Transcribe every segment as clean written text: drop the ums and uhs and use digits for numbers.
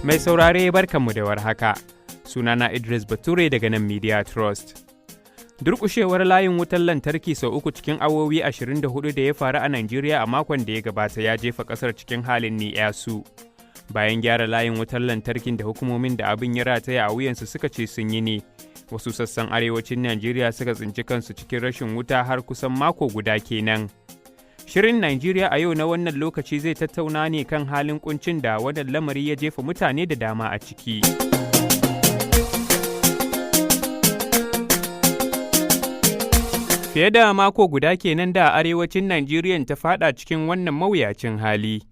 Mai saurare barkanmu da warhaka. Sunana Idris Bature daga nan Media Trust. Durƙushewar layin wutar lantarki sau uku cikin awowi 24 da ya faru a Najeriya a makon da ya gabata ya jefa ƙasar cikin halin ni'yasu. Bayan gyara layin wutar lantarkin da hukumomin da abin ya rataya a wuyansu suka ce sun yi ne, wasu sassan arewacin Najeriya suka tsinci kansu cikin rashin wuta har kusan mako guda kenan. Shirin Najeriya a yau na wannan lokaci zai tattauna ne kan halin kuncin da wannan lamari ya jefa mutane da dama a ciki. Fiye da mako guda kenan da arewacin Najeriya ta fada cikin wannan mawuyacin hali.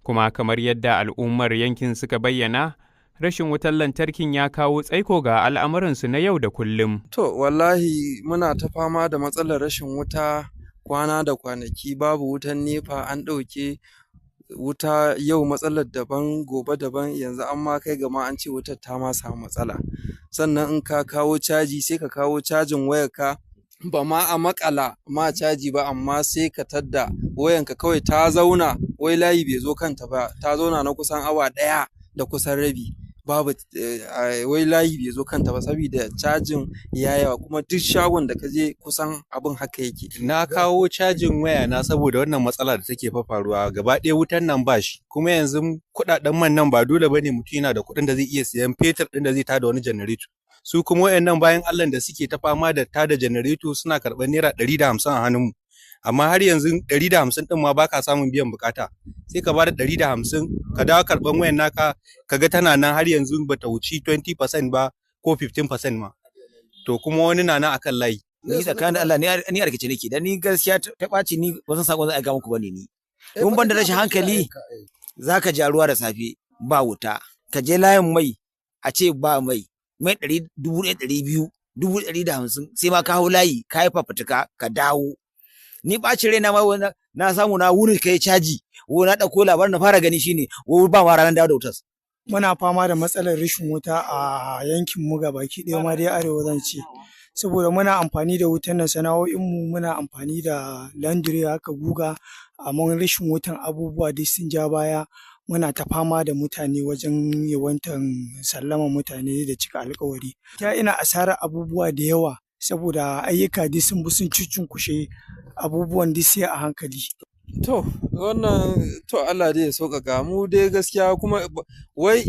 Kuma kamar yadda al'ummar yankin suka bayyana, rashin wutar lantarkin ya kawo tsaiko ga al'amuransu na yau da kullum. To, wallahi muna ta fama da matsalar rashin wuta kwana da kwanaki, babu wutan nefa, an ɗauke wuta yau matsalar daban gobe daban, yanzu an ma kai gama an ce wutar ta ma samu matsala. Sannan in ka kawo caji sai ka kawo cajin wayarka ba ma a makala ma caji ba, amma sai ka tadda wayanka kawai ta zauna, wai layi bai zo kanta ba, ta zauna na kusan awa ɗaya da kusan rabi. Babu wai layi bai zo kanta ba saboda cajin ya yawa, kuma duk shagon da ka je kusan abin haka yake. Na kawo cajin waya na saboda wannan matsala da take faruwa, gaba ɗaya wutan nan ba shi, kuma yanzu kuɗaɗen man nan ba dole bane mutum yana da kuɗin da zai iya siyan fetur ɗin da zai tada wani janareto. Su kuma wayannan bayan Allah da suke ta fama da tada janareto suna karɓar naira 150 a hannunmu, amma har yanzu 150 ɗin ma baka samun biyan bukata. Sai ka bada 150 ka dawo karɓan wayan naka kaga tana nan har yanzu bata wuci 20% ba ko 15% ma. To kuma wani na nan akan layi. Ni tsakanin da Allah ni a rikice nake, dan ni gaskiya ta ɓaci, ni ba san sakon zan aika muku bane ni. In ban da rashin hankali zaka ja ruwa da safe ba wuta, ka je layin mai a ce ba mai 100, 200, 150 sai ma ka hau layi ka yi fafutuka ka dawo. Ni ɓacin raina ma na samu na wuni kai caji, wo na ɗauko labarin na fara gani shine wo ba ma ranar dawo da wutar. Muna fama da matsalar rashin wuta a yankin mu baki ɗaya ma dai arewa zan ce, saboda muna amfani da wutan nan sana'o'in mu, muna amfani da laundry haka guga, amma rashin wutan abubuwa duk sun ja baya. Muna ta fama da mutane wajen yawantan sallama mutane da cika alkawari. Ina asarar abubuwa da yawa saboda ayyuka dai sun bi sun cucunkushe abubuwan dai sai a hankali. To, wannan to Allah dai ya sauƙaƙa mu dai gaskiya, kuma wai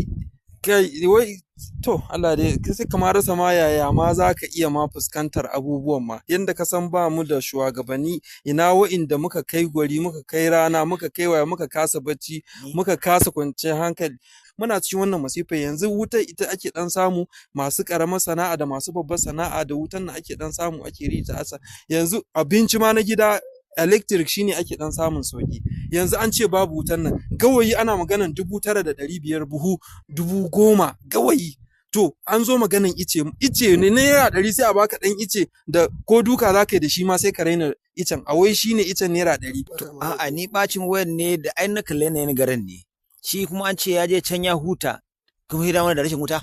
to Allah dai sai kamar rasa ma yaya ma za ka iya ma fuskantar abubuwan ma, yanda ka san ba mu da shugabanni, ina wa'inda muka kai gwari, muka kai rana, muka kai waya, muka kasa bacci, muka kasa kwanciyar hankali. Muna cikin wannan masifa yanzu. Wutar ita ake dan samu, masu karamar sana'a da masu babbar sana'a da wutan nan ake dan samu, ake rita asa. Yanzu abinci ma na gida electric shine ake dan samun sauki. Yanzu an ce babu wutan nan, gawayi ana maganan 9,500 buhu 10,000 gawayi. To an zo maganan ice ne naira 100, sai a baka dan ice da ko duka zaka yi da shi ma sai ka raina icen, a wai shine icen naira 100. A'a ni bacin wayan ne da ai na kalle ne garin ne. Shi kuma an ce ya je can ya huta, kuma ya dawo da rashin wuta.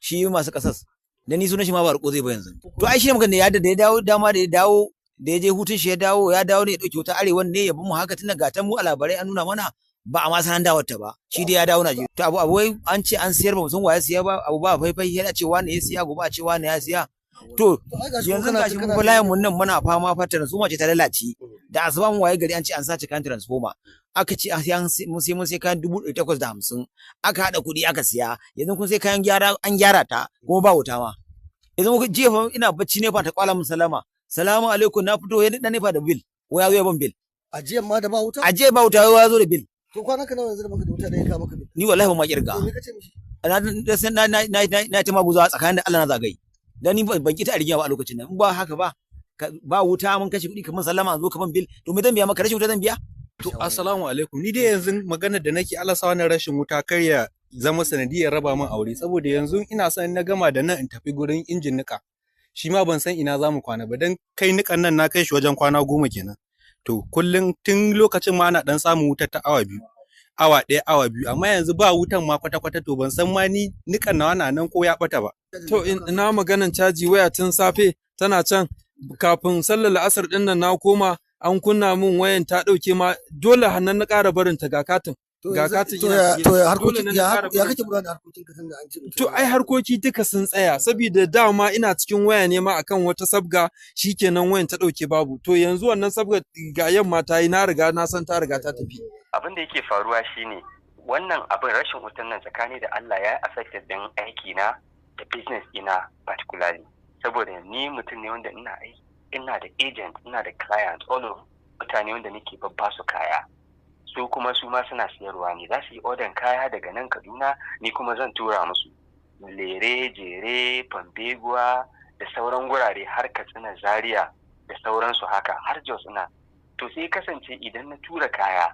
Shi masu kasas da ni sunan shi ma ba riko zai ba yanzu. To ai shi ne magana da ya dawo dama da ya dawo da ya je hutun shi ya dawo ne ya dauke wuta arewan ne ya bi mu haka, tunda gatan mu a labarai an nuna mana ba a ma sanan dawar ta ba. Shi dai ya dawo Najeriya. To abu wai an ce an siyar, ba mu san waye siya ba, abu ba faifai yana ce wani ya siya, gobe a ce wani ya siya. To yanzu gashi mun ga layin mun nan muna fama fata su mace ta lalace, da asuba mu waye gari an ce an sace kan transformer, aka ce mun sai kayan 850, aka hada kuɗi aka siya. Yanzu kun sai kayan gyara, an gyara ta kuma ba wuta ma. Yanzu jefa ina bacci ne fa ta kwala mun salama, salamu alaikum, na fito ya dan nefa da bil, waya zo ya ban bil. Ajiyan ma da ba wuta? Ajiya ba wuta, ya zo da bil. To kwana ka nawa yanzu da baka da wuta da ya ka maka bil? Ni wallahi ban ma kirga. Me kace mishi? Na ta maguza tsakanin da Allah na zagaye. Dan ni ban kita a rigima ba a lokacin nan. In ba haka ba wuta mun kashe kuɗi kamar sallama, zo kaman bil. To me zan biya maka, rashin wuta zan biya? To assalamu alaikum, ni dai yanzu maganar da nake Allah sa wannan rashin wuta kar ya zama sanadiyar raba min aure, saboda yanzu ina son na gama da nan in tafi gurin injin nika. Shi ma ban san ina za mu kwana ba, dan kai nikan nan na kai shi wajen kwana 10 kenan. To kullum tun lokacin ma ana dan samun wutar ta awa 2, awa 1, awa 2, amma yanzu ba wutan ma kwata-kwata. To ban san ma ni nikan nawa na nan ko ya bata ba. To ina maganan caji waya tun safe tana can, kafin sallar la'asar din nan na koma an kunna min wayan ta ɗauke ma, dole hannan na ƙara barin ta ga katin. ga katin to ina ya siye to ya dole harkokin na ya ƙara ya kuɗi. kake gudanar da harkokin ka tunda an ce mutum To ai harkoki duka sun tsaya saboda dama ina cikin waya ne ma akan wata sabga shikenan wayan ta ɗauke babu. To yanzu wannan sabga ga yamma ta yi na riga na san ta riga ta tafi. Abin da yake faruwa shine wannan abin rashin wutan nan tsakani da Allah ya affected din aiki na da business ina particularly saboda ni mutum ne wanda ina aiki ina da agent ina da client all of mutane wanda nake babba su kaya su kuma su ma suna siyarwa ne za su yi order kaya daga nan Kaduna ni kuma zan tura musu Lere, Jere, Fambeguwa da sauran gurare har Katsina, Zaria da sauransu haka har Jos ina to sai kasance idan na tura kaya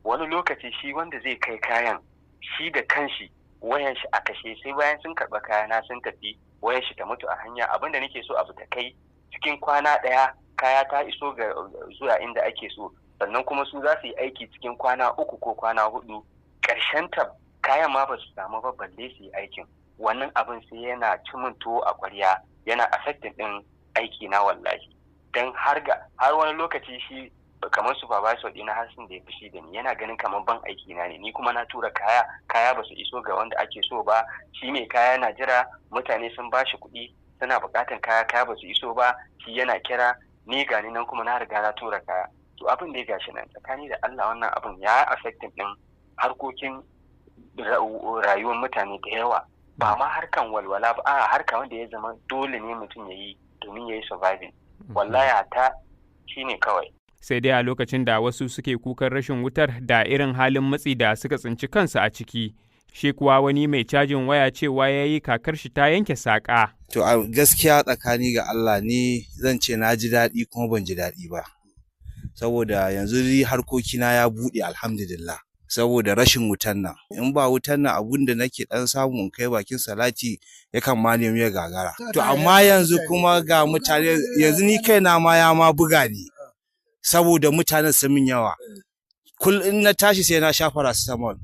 wani lokaci shi wanda zai kai kayan shi da kanshi wayan shi a kashe sai bayan sun karɓa kayana sun tafi wayan shi ta mutu a hanya abinda nake so abu ta kai cikin kwana ɗaya kaya ta iso ga zuwa inda ake so sannan kuma su za su yi aiki cikin kwana 3 ko kwana 4 ƙarshen ta kayan ma ba su samu ba balle su yi aikin wannan abin sai yana cimin tuwo a ƙwarya yana affecting ɗin aiki na wallahi dan har wani lokaci shi kamar supervisor ɗina Hassan da ya fushi da ni yana ganin kamar ban aiki na ne ni kuma na tura kaya ba su iso ga wanda ake so ba shi mai kaya na jira mutane sun ba shi kuɗi suna buƙatan kaya ba su iso ba shi yana kira ni gani nan kuma na riga na tura kaya to abin da ya gashi nan tsakani da Allah wannan abin ya affecting ɗin harkokin rayuwar mutane da yawa ba ma harkan walwala ba a harka wanda ya zama dole ne mutum ya yi domin ya yi surviving wallahi ta shine kawai sai dai a lokacin da wasu suke kukan rashin wutar da irin halin matsi da suka tsinci kansu a ciki shi kuwa wani mai cajin waya cewa ya yi kakar shi ta yanke saƙa. To a gaskiya tsakani ga Allah ni zan ce na ji daɗi kuma ban ji daɗi ba saboda yanzu harkokina ya buɗe alhamdulillah saboda rashin wutan nan in ba wutan nan abun da nake ɗan samu in kai bakin salati yakan ma nemi ya gagara to amma yanzu kuma ga mutane yanzu ni kaina ma ya ma buga ni saboda mutanen sun min yawa in na tashi sai na sha paracetamol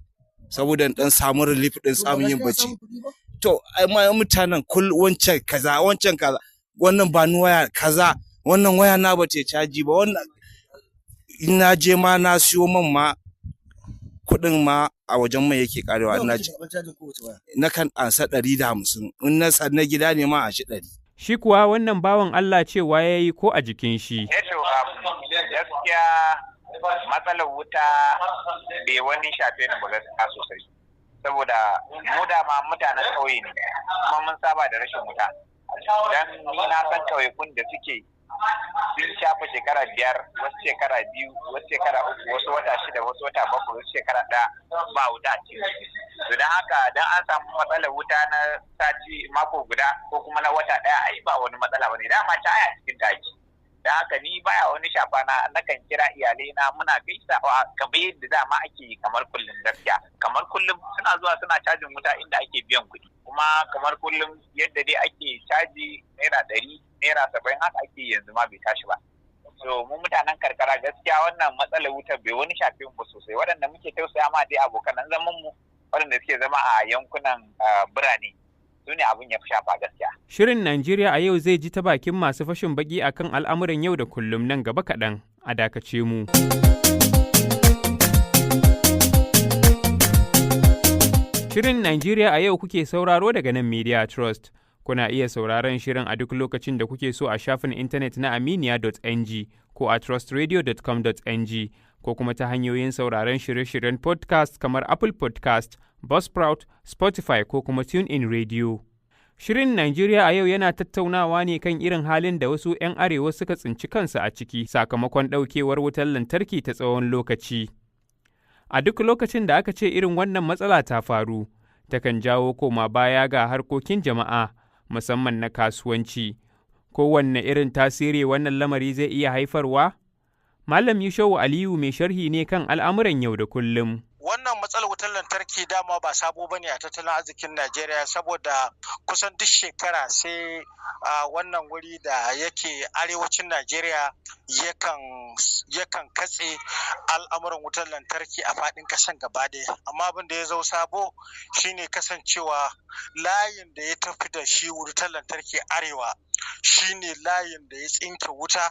saboda in dan samu relief din samun yin bacci to amma mutanen wancan kaza wannan ba ni waya kaza wannan waya na bace caji ba wannan in na je ma na siyo man ma kuɗin ma a wajen mai yake karewa na kan ansa 150 in na gida ne ma a shi 100 shi kuwa wannan bawan Allah cewa yayi ko a jikin shi gaskiya matsalar wuta bai wani shafe ni ba gaskiya sosai saboda mu da ma mutanen ƙauye ne kuma mun saba da rashin wuta dan ni na san ƙauyakun da suke sun shafa shekara 5 wasu shekara 2 wasu shekara 3 wasu wata 6 wasu wata 7 wasu shekara 1 ba wuta a cikin to dan haka dan an samu matsalar wuta na sati mako guda ko kuma na wata 1 ai ba wani matsala bane dama ta aya cikin taki da haka ni baya wani shafa nakan kira iyalai na muna gaisawa kamar yadda dama ake yi kamar kullum gaskiya kamar kullum suna zuwa suna cajin wuta inda ake biyan kuɗi kuma kamar kullum yadda dai ake caji naira 100 naira 70 haka ake yanzu ma bai tashi ba so mu mutanen karkara gaskiya wannan matsalar wutar bai wani shafe mu sosai waɗanda muke tausaya ma dai abokan zaman mu waɗanda suke zama a yankunan birane su ne abin ya fi shafa gaskiya. Shirin Najeriya a yau zai ji ta bakin masu fashin baki akan al'amuran yau da kullum nan gaba kaɗan a dakace mu. Shirin Najeriya a yau kuke sauraro daga nan Media Trust. Kuna iya sauraron shirin a duk lokacin da kuke so a shafin intanet na aminiya.ng ko a trustradio.com.ng ko kuma ta hanyoyin sauraron shirye-shiryen podcast kamar Apple Podcast, Buzzsprout, Spotify ko kuma TuneIn Radio. Shirin Najeriya a yau yana tattaunawa ne kan irin halin da wasu 'yan arewa suka tsinci kansu a ciki sakamakon ɗaukewar wutar lantarki ta tsawon lokaci. A duk lokacin da aka ce irin wannan matsala ta faru, takan jawo koma baya ga harkokin jama'a, musamman na kasuwanci. Kowanne irin tasiri wannan lamari zai iya haifarwa? Malam Yushau Aliyu mai sharhi ne kan al'amuran yau da kullum. Wannan matsalar wutar lantarki dama ba sabo bane a tattalin arzikin Najeriya saboda kusan duk shekara sai wannan wuri da yake arewacin Najeriya yakan katse al'amuran wutar lantarki a faɗin ƙasan gaba ɗaya. Amma abin da ya zo sabo shine kasancewa layin da ya tafi da shi wutar lantarki arewa shine layin da ya tsinke wuta